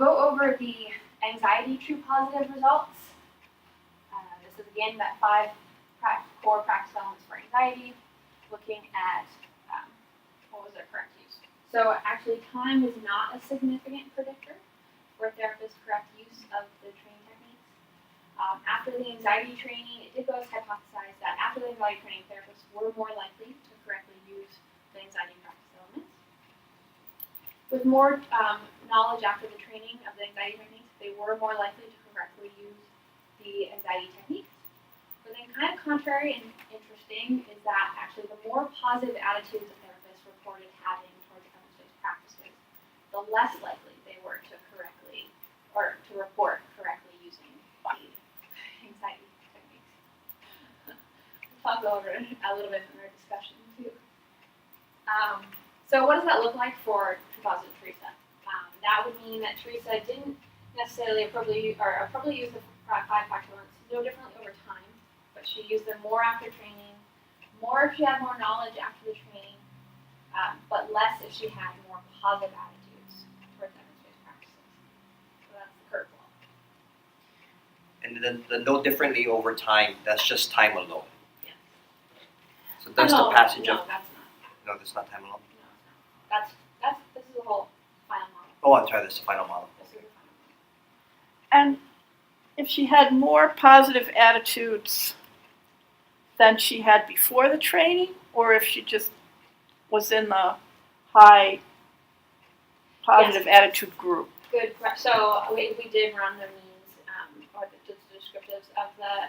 Go over the anxiety true positive results. This is again that 5 core practice elements for anxiety, looking at what was their correct use. So actually time is not a significant predictor for therapist's correct use of the training techniques. After the anxiety training, it did go as hypothesized that after the anxiety training, therapists were more likely to correctly use the anxiety practice elements. With more knowledge after the training of the anxiety techniques, they were more likely to correctly use the anxiety techniques. But then kind of contrary and interesting is that actually the more positive attitudes the therapists reported having towards evidence-based practices, the less likely they were to correctly, or to report correctly using the anxiety techniques. We'll talk over it a little bit in our discussion too. So what does that look like for true positive Teresa? That would mean that Teresa didn't necessarily appropriately use the 5 practice elements no differently over time, but she used them more after training, more if she had more knowledge after the training, but less if she had more positive attitudes towards evidence-based practices. So that's the curveball. And then the no differently over time, that's just time alone. Yes. So that's the passage no, of... that's not. No, that's not time alone? No, it's not. This is the whole final model. Oh, I'm sorry, that's the final model. This is the final model. And if she had more positive attitudes than she had before the training, or if she just was in the high positive attitude group? Good question. So we did run the means, or just the descriptives of the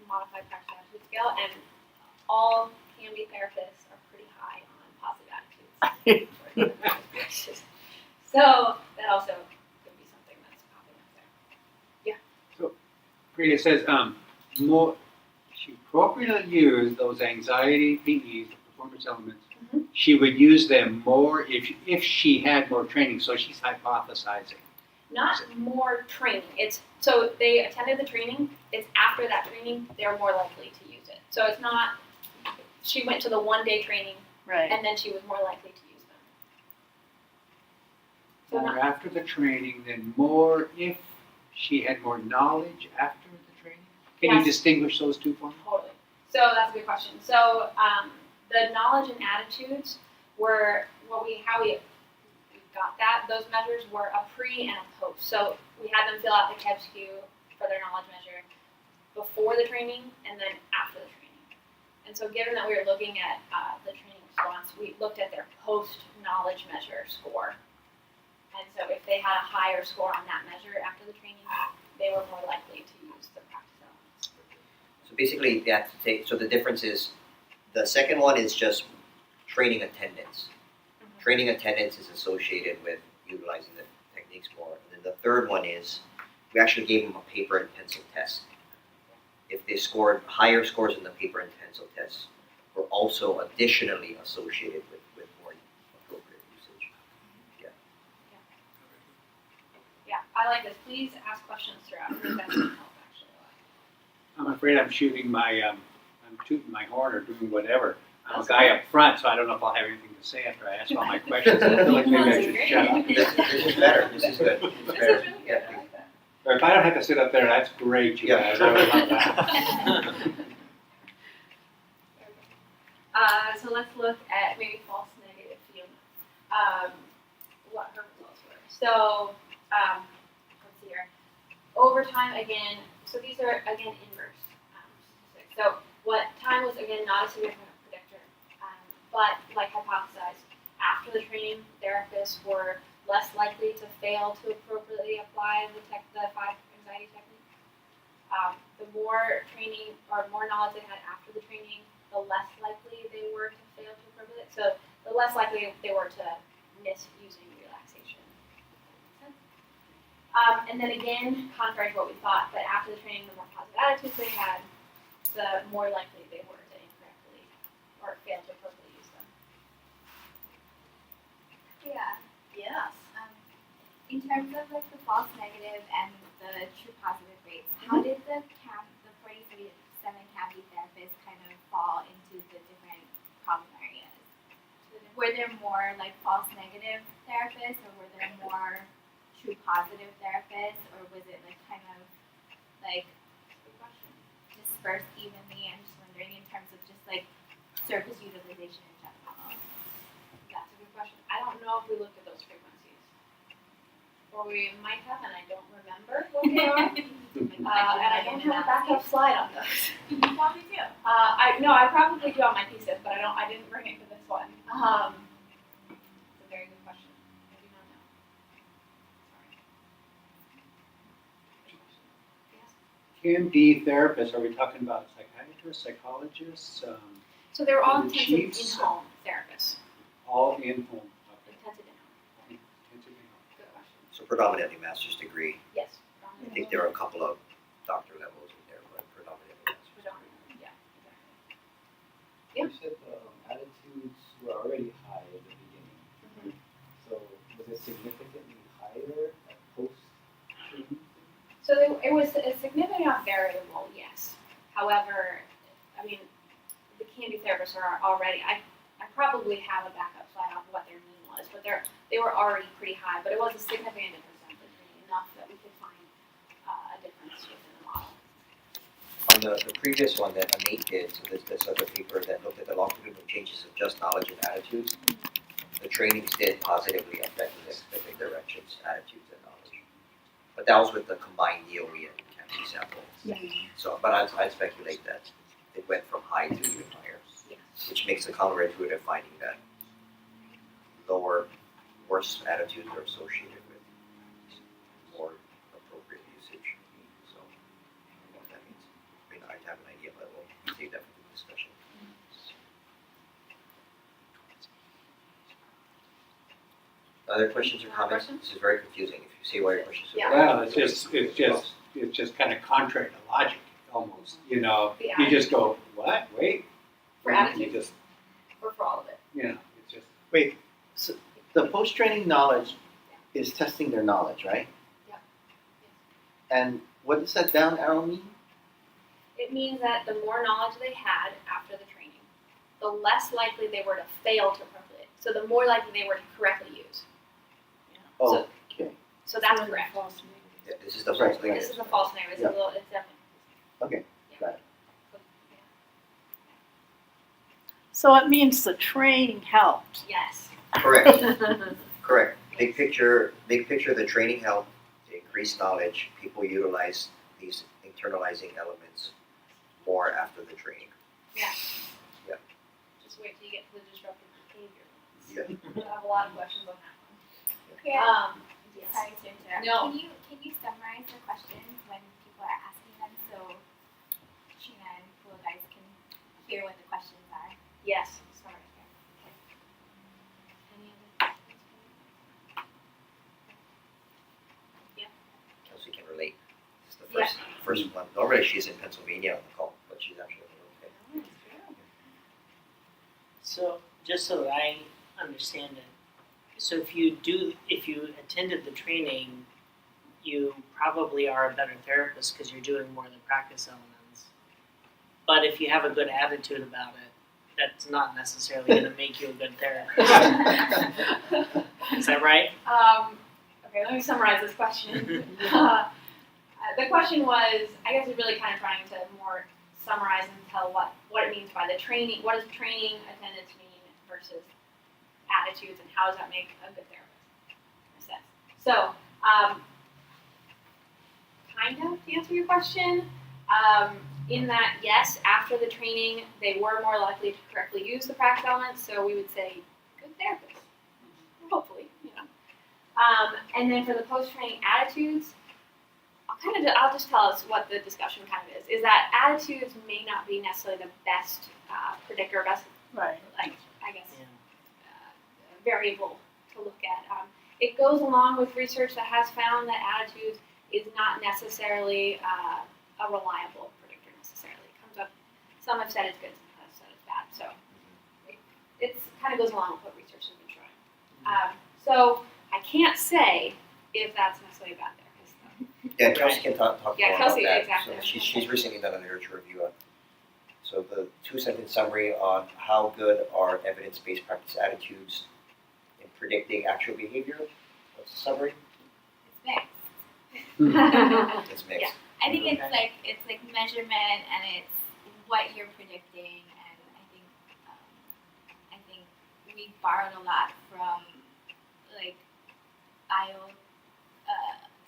modified practice attitude scale, and all PMB therapists are pretty high on positive attitudes. So that also could be something that's popping up there. So, Priya says, she appropriately used those anxiety PEs, the performance elements. Mhm. She would use them more if she had more training. So she's hypothesizing. Not more training. It's so they attended the training. It's after that training they're more likely to use it. So it's not she went to the 1-day training Right. and then she was more likely to use them. So More not, after the training, then more if she had more knowledge after the training. Can you Yes. distinguish those two for me? totally. So that's a good question. So the knowledge and attitudes were how we got that. Those measures were a pre and a post. So we had them fill out the KEBSQ for their knowledge measure before the training and then after the training. And so given that we were looking at the training response, we looked at their post-knowledge measure score. And so if they had a higher score on that measure after the training, they were more likely to use the practice elements. So basically, they have to take, so the difference is, the second one is just training attendance. Mhm. Training attendance is associated with utilizing the techniques more. And then the third one is, we actually gave them a paper and pencil test. If they scored higher scores in the paper and pencil tests, were also additionally associated with more appropriate usage. Yeah, I like this. Please ask questions throughout. I think that's going to help actually a lot. I'm afraid I'm shooting I'm tooting my horn or doing whatever. I'm That's a guy fine. up front, so I don't know if I'll have anything to say after I ask all my questions. I feel like maybe I should shut up. This is better, this is good. This is really good. Yeah. I like that. Or if I don't have to sit up there, that's great, you Yeah. guys. I would love that. So let's look at maybe false negative Fiona. What her results were. So let's see here. Over time, again, so these are again inverse statistics. So what time was again not a significant predictor, but like hypothesized, after the training, therapists were less likely to fail to appropriately apply the 5 anxiety techniques. The more training or more knowledge they had after the training, the less likely they were to fail to appropriate. So the less likely they were to miss using relaxation. And then again, contrary to what we thought, but after the training, the more positive attitudes they had, the more likely they were to incorrectly or fail to appropriately use them. Yeah. Yes. In terms of like the false negative and the true positive rates, how did the 47 CAMD therapists kind of fall into the different problem areas? Were there more like false negative therapists, or were there more true positive therapists, or was it like kind of like Good question. dispersed evenly? I'm just wondering in terms of just like service utilization in general. That's a good question. I don't know if we looked at those frequencies. Or we might have, and I don't remember what they are. And I don't have a backup slide on those. You probably do. I probably do on my thesis, but I didn't bring it to this one. It's a very good question. I do not know. Sorry. Yes. KMD therapists, are we talking about psychiatrists, psychologists, So they're all The intensive chiefs- in-home therapists. all in home? Okay. Intensive in-home. Intensive in-home. Good question. So predominantly master's degree. Yes. I think there are a couple of doctor levels in there, but predominantly master's degree. Yeah, exactly. You said attitudes were already high at the beginning. Mhm. So was it significantly higher at post-training? So it was a significant variable, yes. However, I mean, the candy therapists are already, I probably have a backup slide on what their mean was, but they were already pretty high, but it was a significant percentage, enough that we could find a difference within the model. On the previous one that Amit did, so this other paper that looked at the longitudinal changes of just knowledge and attitudes, the trainings did positively affect the specific directions, attitudes, and knowledge. But that was with the combined DOE and CAMD sample. So, but I'd speculate that it went from high to even higher, Yeah. which makes the counterintuitive finding that worse attitudes are associated with more appropriate usage. So, I don't know what that means. I mean, I'd have an idea, but we'll save that for the discussion. Other questions or comments? Questions? This is very confusing. If you see why your questions are. Yeah. Well, it's just kind of contrary to logic, almost, you know? The You just go, what, wait? For You attitude just, or for all of it? you know, it's just, Wait, so the post-training knowledge is testing their knowledge, right? Yeah. And what does that down arrow mean? It means that the more knowledge they had after the training, the less likely they were to fail to appropriate. So the more likely they were to correctly use. Oh, okay, So that's correct. Yeah, this is the Right, false right. This is a false narrative. It's Yeah. a little. It's definitely. okay, Yeah. got it. So it means the training helped. Yes. Correct. Correct. Big picture, the training helped to increase knowledge. People utilize these internalizing elements more after the training. Just wait till you get to the disruptive behavior. Yeah. I have a lot of questions on that one. Yeah. Yes. Sorry to interrupt. No. Can you summarize the questions when people are asking them so Sheena and Cool guys can hear what the questions are? Yes. Sorry. Okay. Any other questions? Kelsey can relate. This is the first one. Normally she's in Pennsylvania on the call, but she's actually okay. So, just so that I understand it, so if you attended the training, you probably are a better therapist because you're doing more of the practice elements. But if you have a good attitude about it, that's not necessarily going to make you a good therapist. Is that right? Okay, let me summarize this question. The question was, I guess, is really kind of trying to more summarize and tell what it means by the training. What does training attendance mean versus attitudes, and how does that make a good therapist? In a sense. So, kind of to answer your question, in that yes, after the training, they were more likely to correctly use the practice elements. So we would say good therapist, hopefully, you know. And then for the post-training attitudes, I'll just tell us what the discussion kind of is that attitudes may not be necessarily the best predictor, best, Right. like, I guess, Yeah. variable to look at. It goes along with research that has found that attitudes is not necessarily a reliable predictor necessarily. It comes up, some have said it's good, some have said it's bad. So it kind of goes along with what research has been showing. So I can't say if that's necessarily a bad therapist. Yeah, Kelsey can talk more Yeah, about Kelsey, that. exactly. So she's recently done a literature review on. So the 2-sentence summary on how good are evidence-based practice attitudes in predicting actual behavior. What's the summary? It mixed. It's mixed. I think Okay. it's like measurement and it's what you're predicting, and I think we borrowed a lot from like bio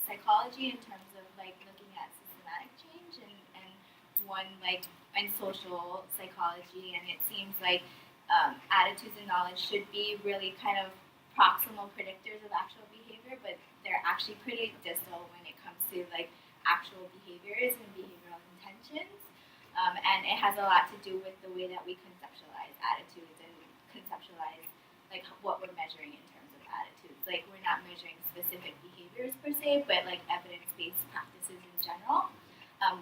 psychology in terms of like looking at systematic change and one like and social psychology, and it seems like attitudes and knowledge should be really kind of proximal predictors of actual behavior, but they're actually pretty distal when it comes to like actual behaviors and behavioral intentions. And it has a lot to do with the way that we conceptualize attitudes and conceptualize like what we're measuring in terms of attitudes. Like we're not measuring specific behaviors per se, but like evidence-based practices in general,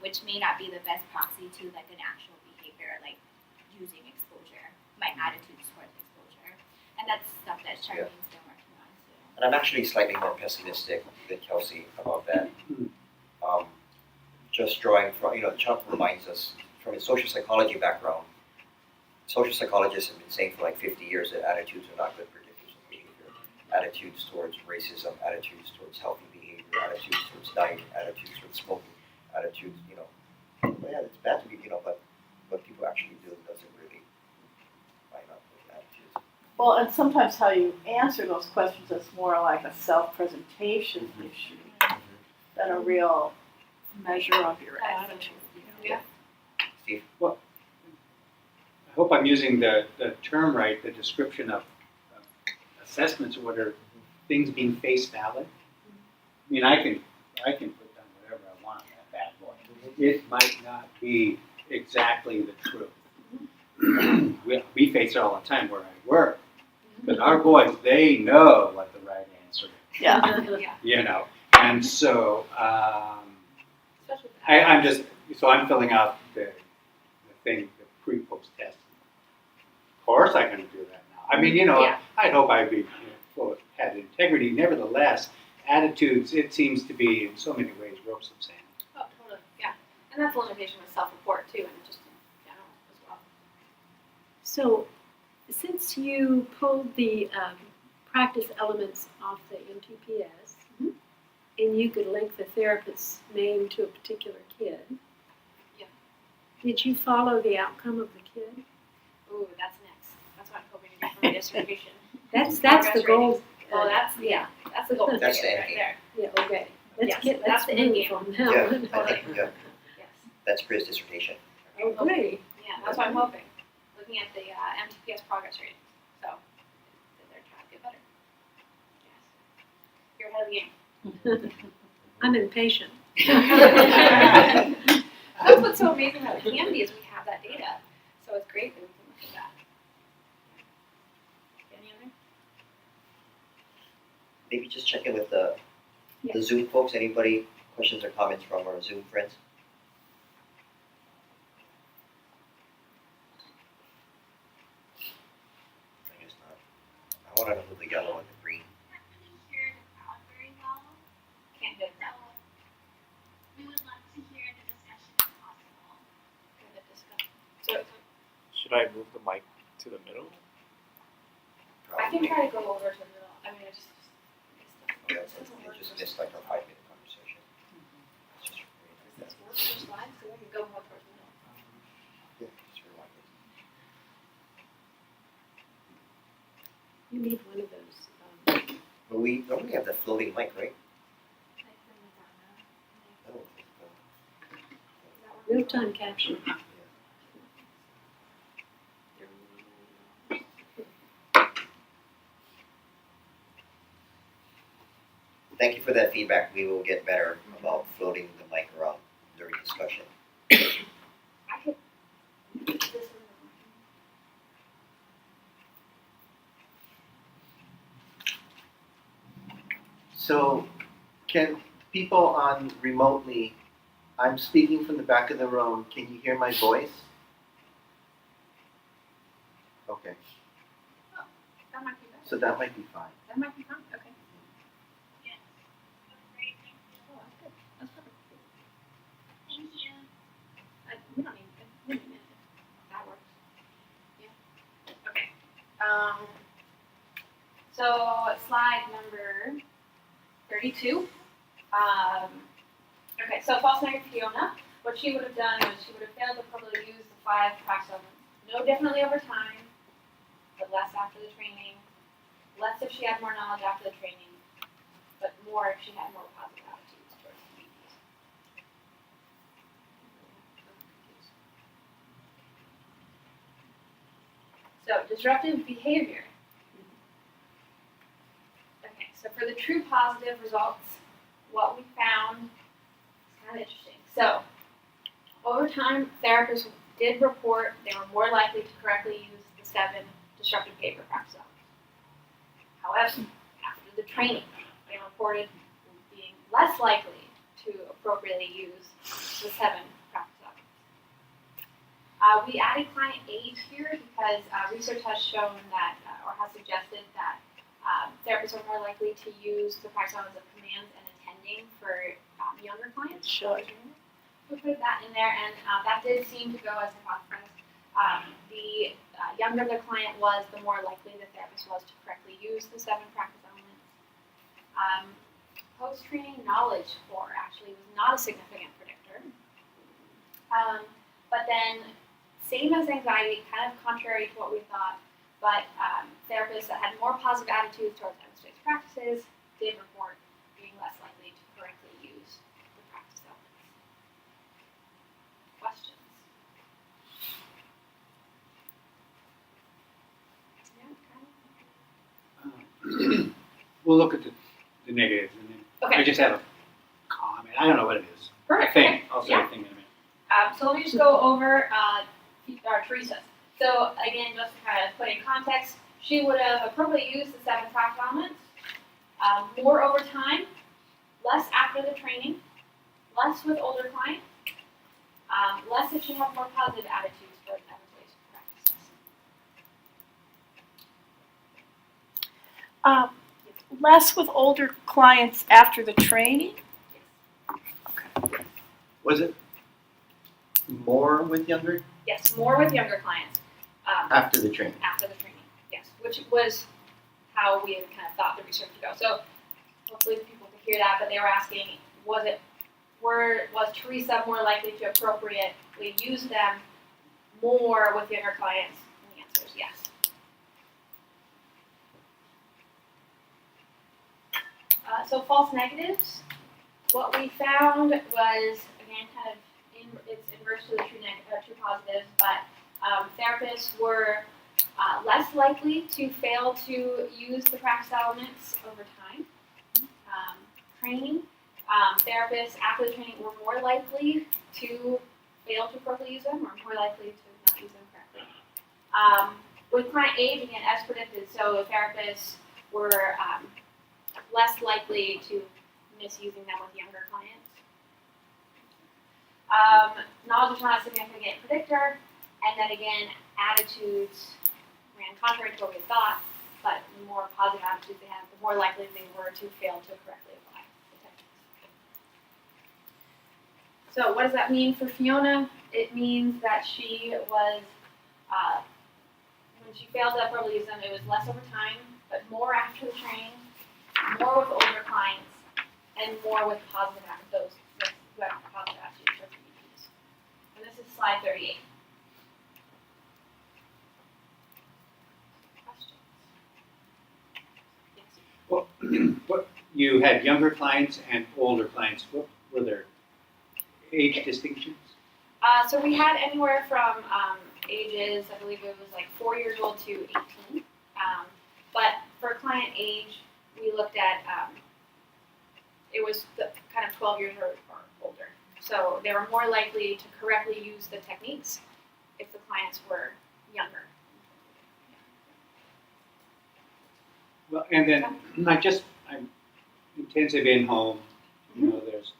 which may not be the best proxy to like an actual behavior, like using exposure, my attitudes towards exposure. And that's stuff that Charlene's been working on too. And I'm actually slightly more pessimistic than Kelsey about that. Just drawing from, Chuck reminds us from his social psychology background, social psychologists have been saying for like 50 years that attitudes are not good predictors of behavior. Attitudes towards racism, attitudes towards healthy behavior, attitudes towards diet, attitudes towards smoking, attitudes, yeah, it's bad to be, but what people actually do doesn't really line up with attitudes. Well, and sometimes how you answer those questions is more like a self-presentation issue than a real measure of your attitude. Yeah. Steve? I hope I'm using the term right, the description of assessments, what are things being face valid. I mean, I can put down whatever I want on that bad boy. It might not be exactly the truth. We face it all the time where I work. Because our boys, they know what the right answer is. Yeah. And so Especially with I'm just, I'm filling out the thing, the pre-post test. Of course I'm going to do that now. I mean, Yeah. I'd hope I'd be had integrity. Nevertheless, attitudes, it seems to be in so many ways ropes of sand. Oh, totally, yeah. And that's a limitation with self-report too, and just in general as well. So, since you pulled the practice elements off the MTPS, and you could link the therapist's name to a particular kid, Yeah. did you follow the outcome of the kid? Ooh, that's next. That's what I'm hoping to do for my dissertation. That's the Progress goal. Well, that's the goal. That's the right end there. Yeah, okay. Yes, Let's that's the end move game. on that Yeah, one. I think, Yes. that's Priya's dissertation. Oh, great. Yeah, that's what I'm hoping. Looking at the MTPS progress rating. So, they're trying to get better. Yes. You're ahead of the game. I'm impatient. That's what's so amazing about the Candy is we have that data. So it's great that we can look at that. Any other? Maybe just check in with the Zoom folks. Anybody questions or comments from our Zoom friends? I guess not. I want to know who the yellow and the green. Can't really hear the crowd very well, Can't get that. so we would love to hear the discussion if possible. Good discussion. So Should I move the mic to the middle? I can try to go over to the middle. I mean, I just Oh, that's it. You just missed like our 5-minute conversation. It's just First slide, so we can go more towards the middle. yeah, just rewind it. You need one of those. But we normally have the floating mic, right? No. Real-time caption. Thank you for that feedback. We will get better about floating the mic around during discussion. I could. This is So can people on remotely, I'm speaking from the back of the room, can you hear my voice? Okay, that might be better. so that might be fine. That might be fun. Okay. Yes, that's great, thank you. Oh, that's good. That's perfect. Thank you. We don't need it. That works. Yeah. Okay. So slide number 32. Okay, so false negative Fiona, what she would have done was she would have failed to properly use the 5 practice elements. No differently over time, but less after the training. Less if she had more knowledge after the training, but more if she had more positive attitudes towards communities. So, disruptive behavior. Okay, so for the true positive results, what we found is kind of interesting. So, over time, therapists did report they were more likely to correctly use the 7 disruptive behavior practice elements. However, after the training, they reported being less likely to appropriately use the 7 practice elements. We added client age here because research has shown that, or has suggested that therapists are more likely to use the practice elements of commands and attending for younger clients. Sure. We put that in there, and that did seem to go as hypothesized. The younger the client was, the more likely the therapist was to correctly use the 7 practice elements. Post-training knowledge score actually was not a significant predictor. But then, same as anxiety, kind of contrary to what we thought, but therapists that had more positive attitudes towards evidence-based practices did report being less likely to correctly use the practice elements. Questions? We'll look at the negatives and then I Okay, just have a comment. I don't know what it is. perfect. A thing. I'll say Yeah. a thing in a minute. So let me just go over Teresa's. So again, just to kind of put in context, she would have appropriately used the 7 practice elements, more over time, less after the training, less with older clients, less if she had more positive attitudes towards evidence-based practices. Less with older clients after the training? Was it more with younger Yes, more with younger clients after the training? after the training. Yes, which was how we had kind of thought the research would go. So hopefully people could hear that, but they were asking, was Teresa more likely to appropriately use them more with younger clients? And the answer is yes. So false negatives. What we found was, again, kind of it's inverse to the true positives, but therapists were less likely to fail to use the practice elements over time. Training. Therapists after the training were more likely to fail to properly use them, or more likely to not use them correctly. With client age, again, as predicted, so therapists were less likely to misusing them with younger clients. Knowledge is not a significant predictor, and then again, attitudes ran contrary to what we thought, but the more positive attitudes they had, the more likely they were to fail to correctly apply the techniques. So what does that mean for Fiona? It means that she was, when she failed to properly use them, it was less over time, but more after the training, more with older clients, and more with positive attitudes, those who have positive attitudes towards communities. And this is slide 38. Questions? Yes. Well, what you had younger clients and older clients. What were their age distinctions? So we had anywhere from ages, I believe it was like 4 years old to 18. But for client age, we looked at, it was the kind of 12 years or older. So they were more likely to correctly use the techniques if the clients were younger. Well, and then I'm intensive in-home. You know, there's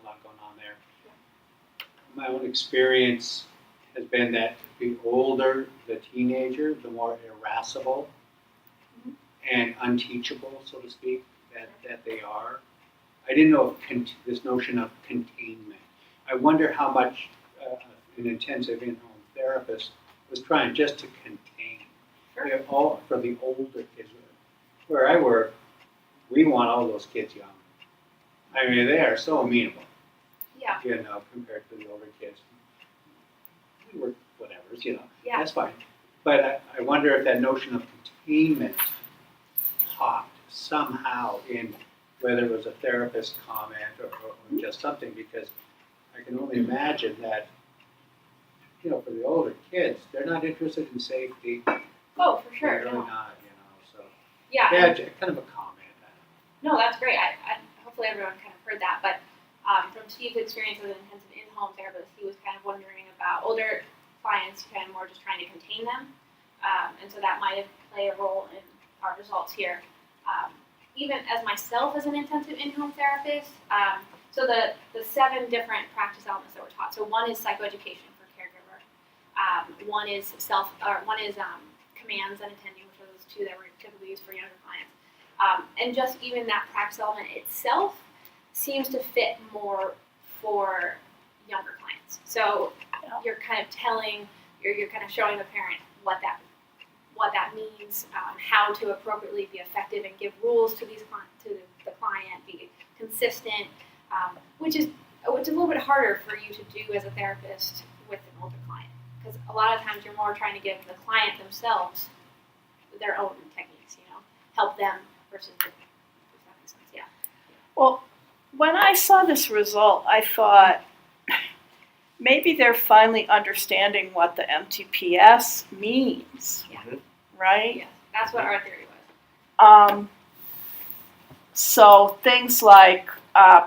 a lot going on there. My own experience has been that the older the teenager, the more irascible and unteachable, so to speak, that they are. I didn't know of this notion of containment. I wonder how much an intensive in-home therapist was trying just to contain. Sure. All for the older kids. Where I work, we want all those kids young. I mean, they are so amenable, Yeah. compared to the older kids. We were whatever's, Yeah. that's fine. But I wonder if that notion of containment popped somehow in, whether it was a therapist comment or just something, because I can only imagine that, for the older kids, they're not interested in safety. Oh, for sure. They're really No. not, so. Yeah. Yeah, kind of a comment. No, that's great. I hopefully everyone kind of heard that. But from Steve's experience as an intensive in-home therapist, he was kind of wondering about older clients, kind of more just trying to contain them, and so that might have played a role in our results here. Even as myself as an intensive in-home therapist, so the 7 different practice elements that were taught. So one is psychoeducation for caregiver. One is commands and attending, which are those 2 that were typically used for younger clients. And just even that practice element itself seems to fit more for younger clients. So you're kind of you're kind of showing the parent what that means, how to appropriately be effective and give rules to the client, be consistent, which is a little bit harder for you to do as a therapist with an older client, because a lot of times you're more trying to give the client themselves their own techniques, help them versus if that makes sense, yeah. Well, when I saw this result, I thought maybe they're finally understanding what the MTPS means, Yeah. right? Yes, that's what our theory was. So things like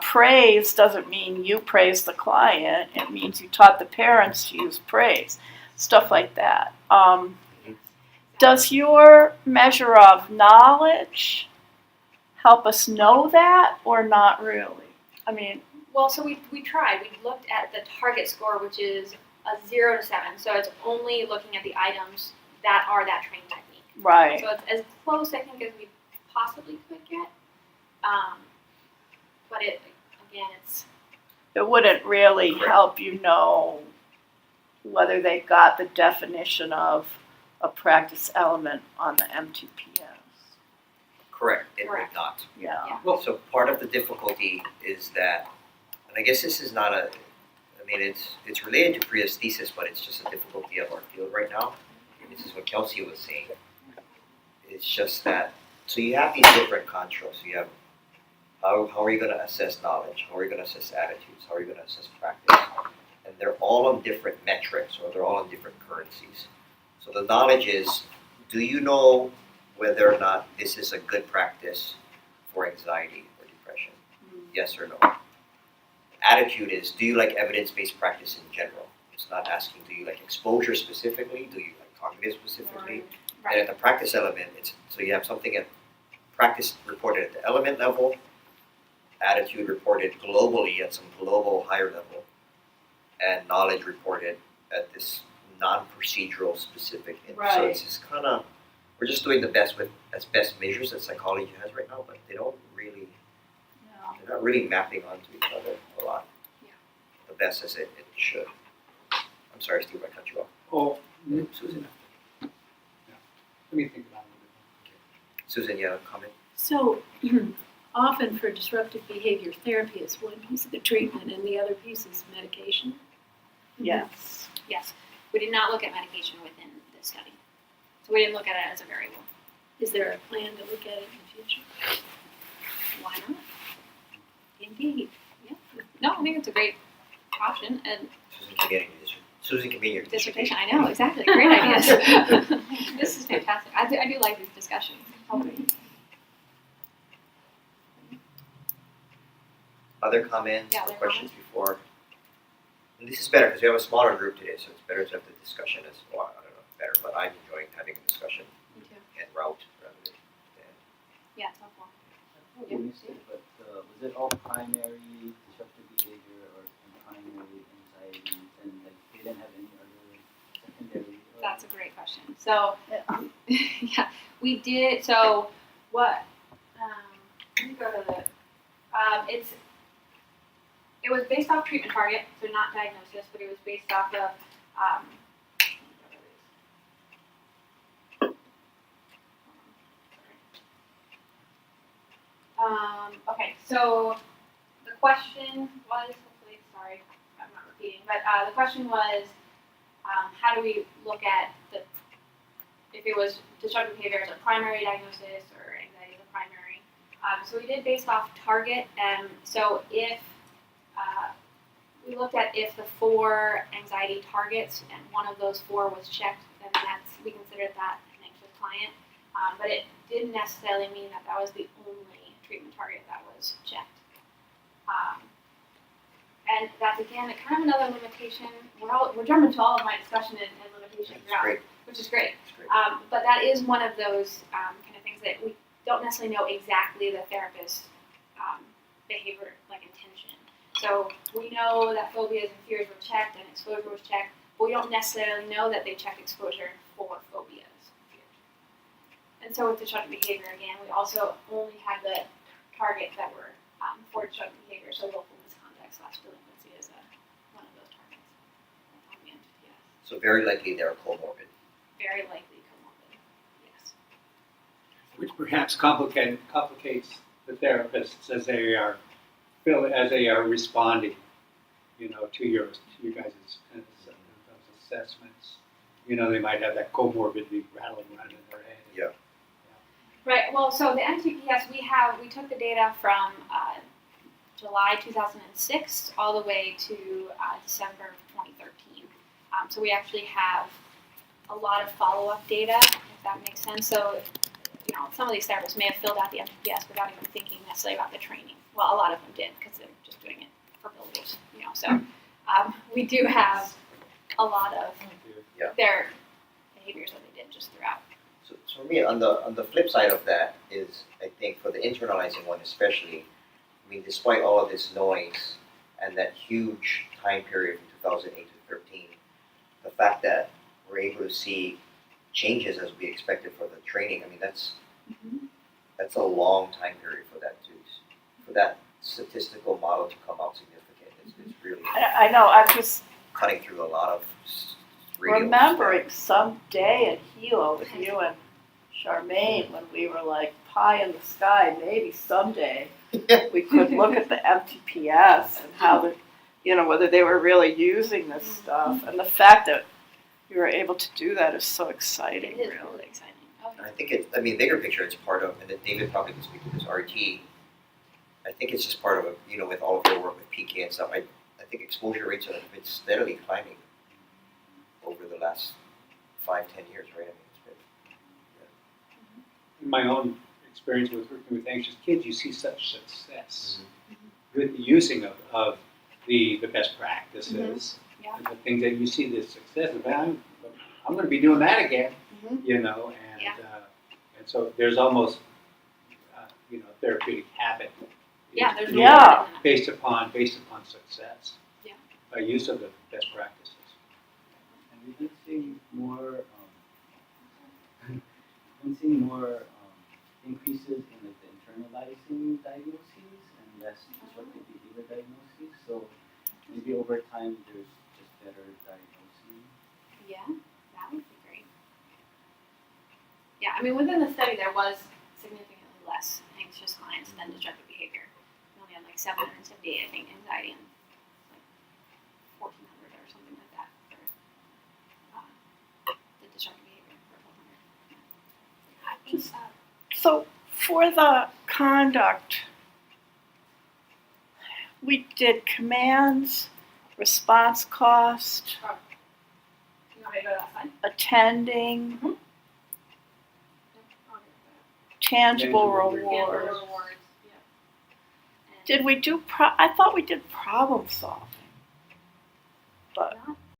praise doesn't mean you praise the client. It means you taught the parents to use praise, stuff like that. Does your measure of knowledge help us know that, or not really? I mean, Well, so we tried. We looked at the target score, which is a 0 to 7. So it's only looking at the items that are that training technique. right. So it's as close, I think, as we possibly could get. But it It wouldn't really Correct. help you know whether they got the definition of a practice element on the MTPS. Correct, it would Correct. not. Yeah. Yeah. Well, so part of the difficulty is that, and I guess this is not it's related to Priya's thesis, but it's just a difficulty of our field right now. And this is what Kelsey was saying. It's just that, so you have these different constructs. You have how are you going to assess knowledge? How are you going to assess attitudes? How are you going to assess practice? And they're all on different metrics, or they're all on different currencies. So the knowledge is, do you know whether or not this is a good practice for anxiety or depression? Yes or no. Attitude is, do you like evidence-based practice in general? It's not asking, do you like exposure specifically? Do you like cognitive specifically? And at the practice element, so you have something at practice reported at the element level, attitude reported globally at some global higher level, and knowledge reported at this non-procedural specific. So Right. it's just kind of, we're just doing the best with as best measures that psychology has right now, but they're not really mapping onto each other a lot. Yeah. The best as it should. I'm sorry, Steve, I cut you off. Oh, Susan. let me think about it. Susan, you have a comment? So often for disruptive behavior therapy is one piece of the treatment and the other piece is medication. Yes. Yes. We did not look at medication within this study. So we didn't look at it as a variable. Is there a plan to look at it in the future? Why not? Indeed. Yeah. No, I think it's a great option and Susan can be in your dissertation. I know, exactly. Great ideas. This is fantastic. I do like these discussions. Other comments, Yeah, other questions before? And this is better because we have a smaller group today, so it's better to have the discussion as well. I don't know, better, but I'm enjoying having a discussion Me too. and route rather than. Yeah, it's helpful. You missed it, but was it all primary disruptive behavior or primary anxiety, and like they didn't have any other secondary? That's a great question. So, yeah, we did. So, what? Let me go to the. It was based off treatment target, so not diagnosis, but it was based off of. Okay, so question was, hopefully, sorry, I'm not repeating, but the question was, how do we look at if it was destructive behavior as a primary diagnosis or anxiety as a primary? So we did based off target. So if we looked at if the 4 anxiety targets and one of those 4 was checked, then we considered that an anxious client. But it didn't necessarily mean that was the only treatment target that was checked. And that's again kind of another limitation. We're jumping to all of my discussion and limitations That's great. which is great. That's great. But that is one of those kind of things that we don't necessarily know exactly the therapist's behavior, like intention. So we know that phobias and fears were checked and exposure was checked, but we don't necessarily know that they checked exposure for phobias and fears. And so with destructive behavior, again, we also only had the targets that were for destructive behavior, so willful misconduct/delinquency is one of those targets on the MTPS. So very likely they're comorbid. Very likely comorbid, yes. Which perhaps complicates the therapists as they are responding, to your guys' kind of those assessments. They might have that comorbidity rattling around in their head. Yeah. Right. Well, so the MTPS we took the data from July 2006 all the way to December of 2013. So we actually have a lot of follow-up data, if that makes sense. So, some of these therapists may have filled out the MTPS without even thinking necessarily about the training. Well, a lot of them did because they're just doing it for billboards, So we do have a lot of their behaviors that they did just throughout. So for me, on the flip side of that is, I think for the internalizing one especially, despite all of this noise and that huge time period from 2008 to 13, the fact that we're able to see changes as we expected for the training, that's a long time period for that statistical model to come out significant. It's really I know, I'm just cutting through a lot of radio remembering some day at Hilo with you and Charmaine when we were like pie in the sky, maybe someday we could look at the MTPS and how whether they were really using this stuff. And the fact that you were able to do that is so exciting, It is really. really exciting. Okay. And I think bigger picture, it's part of, and that David probably can speak to this, RT. I think it's just part of, with all of your work with PK and stuff, I think exposure rates have been steadily climbing over the last 5-10 years, right? It's been, In my own experience with working with anxious kids, you see such success with the using of the best practices. Yeah. And the things that you see the success of, I'm going to be doing that again, and so there's almost, therapeutic habit. Yeah, there's you Yeah. more than based upon success. Yeah. By use of the best practices. And we've been seeing more increases in the internalizing diagnoses and less disruptive behavior diagnoses. So maybe over time there's just better diagnosing. Yeah, that would be great. Yeah, within the study there was significantly less anxious clients than destructive behavior. We only had like 778, I think, anxiety and like 1,400 or something like that for the destructive behavior for 1,200. So for the conduct, we did commands, response cost, You want me to go to that slide? attending, Mhm. tangible Tangible rewards. Tangible rewards, yeah. And Did we do I thought we did problem solving. But not